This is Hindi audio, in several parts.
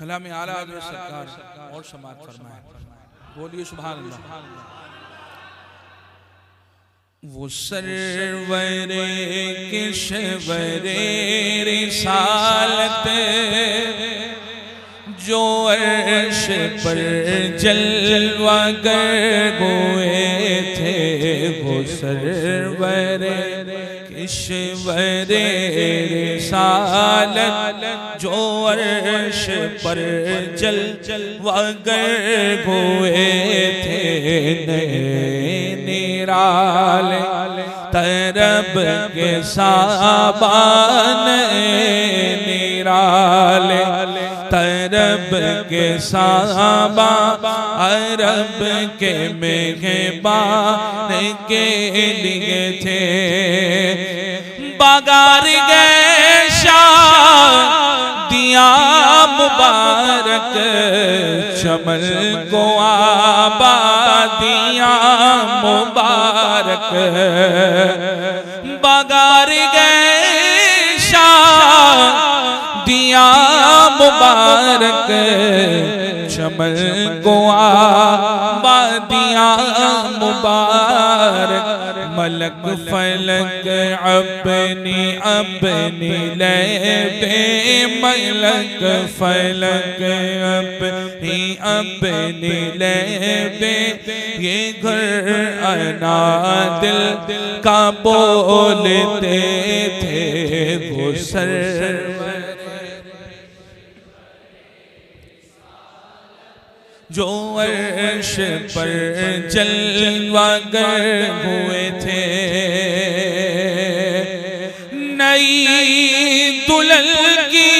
कलाम आला हज़रत सरकार और समात फरमाए। बोलिए सुभान अल्लाह। वो सरवरे किशवरे रिसालत जो अर्श पर जलवागर हुए थे, वो सरवरे किशवरे रिसालत जो अर्श पर जलवागर हुए थे, निराले तरब के साबान, निराले तरब के साबा अरब के मेहमान के लिए थे। बागार गए शादियाँ मुबारक, चमन को आबादियाँ मुबारक। बागार गए शादियाँ मुबारक, चमन को आबादियाँ मुबारक। मलक फलक अपनी अपनी लैबे, मलक फलक अपनी अपनी लैबे, ये घर अना दिल का बोलते थे। वो सरवर जो अर्श पर जलवागर हुए थे, नई दुल्हन की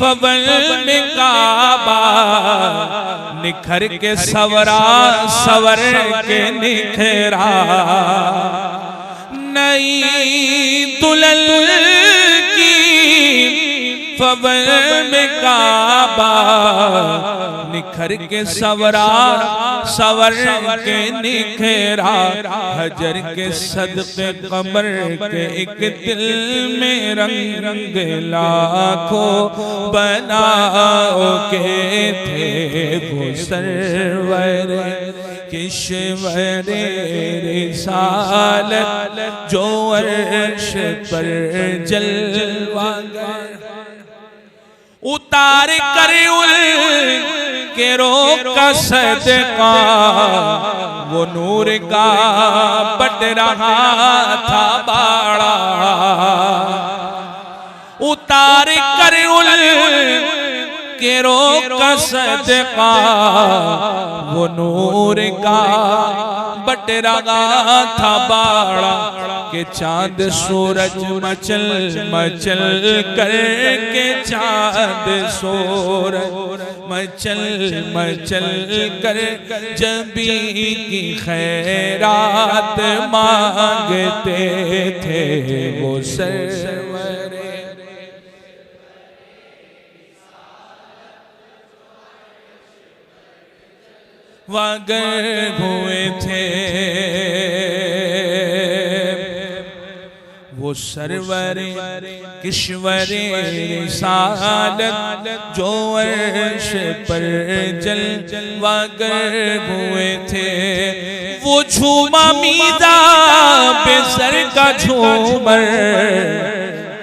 फवल में काबा निखर के सवरा सवर के निखरा। नई दुल्हन की फवल में काबा निखर के सवरा सवर के निखरा। हजर के सदक़े कमर के एक दिल में रंग रंग लाखों बनाओ के थे। वो सरवर किशवरे रिसालत जो अर्श पर जलवागर उतार कर के रोक का सदका, वो नूर का बट रहा था बाड़ा। उतार कर के रोक का सदका, वो नूर का बट रहा था बाड़ा। के चांद सूरज मचल मचल कर के चांद सूरज मचल मचल कर जबी की खैरात मांगते थे। वो सरवर वागर हुए थे। वो सरवर किशवरे रिसालत जो अर्श पर जलवागर हुए थे। वो झूमा मीदा बेसर का झूमर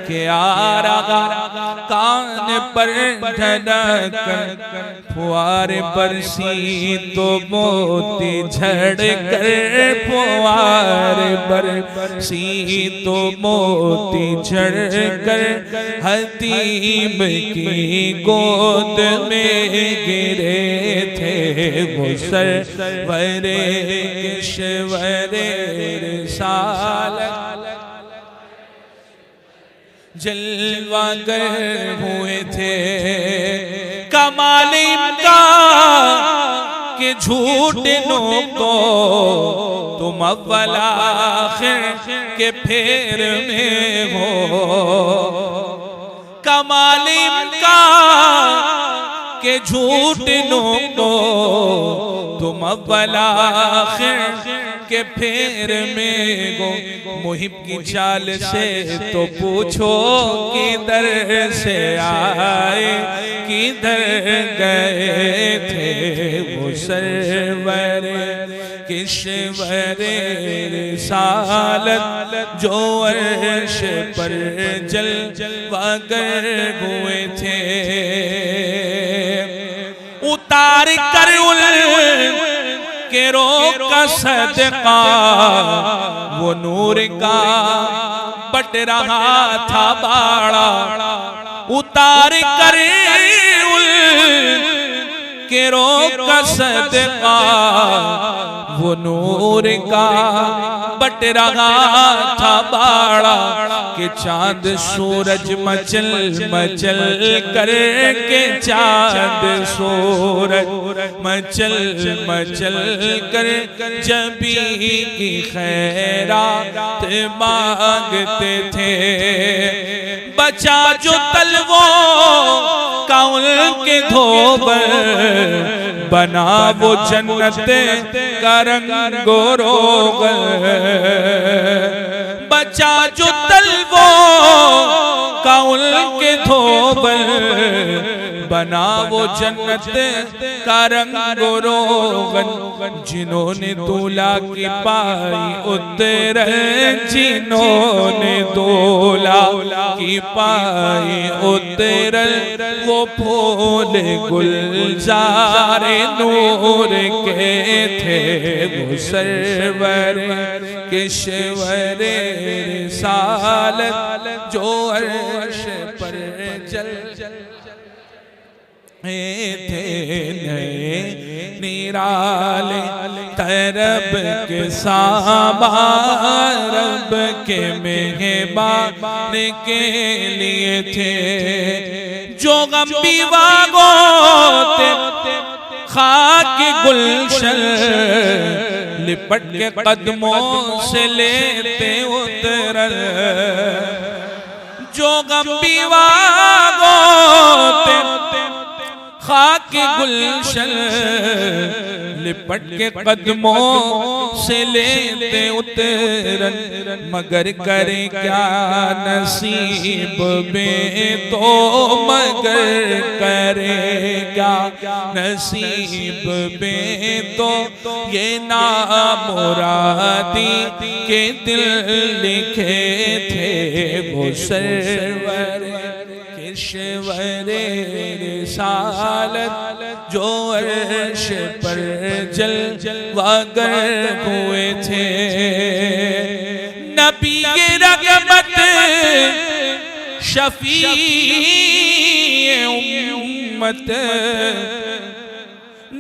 के आ रहा कान पर ढनक, फुआर बरसी तो मोती झड़ कर, फुआर बरसी तो मोती झड़ कर हतीम की गोद में गिरे थे। वो सरवरे किशवरे रिसालत जलवागर हुए थे। कमाल इनका के झूठ को तुम अव्वल आखिर के फेर में हो। कमाल इनका के झूठ को तुम अव्वल आखिर के फेर में गो। मुहिब की चाल से तो पूछो किधर से आए, किधर गए थे वो सरवर किश्वर रिसालत जो अर्श पर जलवागर हुए थे। उतार कर के रोक का सदका वो नूर का बट रहा था बाड़ा। उतार कर के रोक का सदका वो नूर का बट रहा था बाड़ा। कि चांद सूरज मचल मचल कर के चांद सूरज मचल मचल कर जबी की खैरात मांगते थे। बचा जो तलवों का उनके धोबर बना वो जन्नत का रंगो रोगन। बचा जो तलवों का उनके धोबर बना वो जन्नत का रंगो रोगन। जिन्होंने दूल्हा की पाई उतर जिन्होंने दूल्हा की पाई उतर वो फूल गुलजारे नूर के थे वो सरवर किश्वर रिसालत जो अर्श पर चल थे। नए निराले तरब के साबा रब के मेहमान के लिए थे। जो गम वागों खाक गुलशन लिपट के कदमों से लेते उतर। जो गम वागों खाक गुलशन लिपट के कदमों से लेते उतरन। मगर करे क्या नसीब में तो मगर करे क्या नसीब में तो ये नामुरादी के दिल लिखे थे वो सरवर किश्वर रिसालत जो अर्श पर जलवागर हुए थे। नबी के रगबत शफीए उम्मत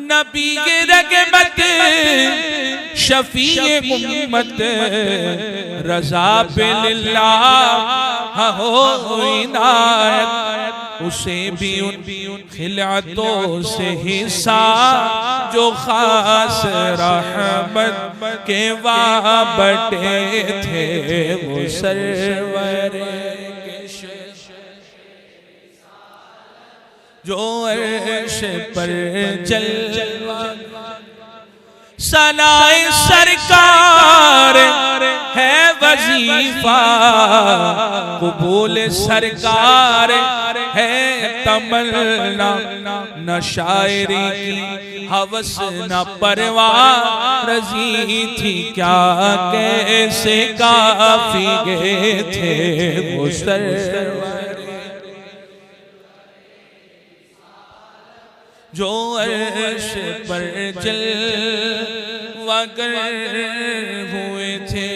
नबी के रगबत शफीए उम्मत रज़ा बिल्लाह हो इनायत। उसे भी उन खिलातों से हिस्सा जो खास रहमत के वाबटे थे वो सरवर जो अर्श पर जलवा। सनाए सरकार है वजीफा कबूल सरकार है तमन्ना। न शायरी की हवस न परवाह रजी थी क्या कैसे काफी गए थे वो सरवर जो अर्श पर जलवागर हुए थे।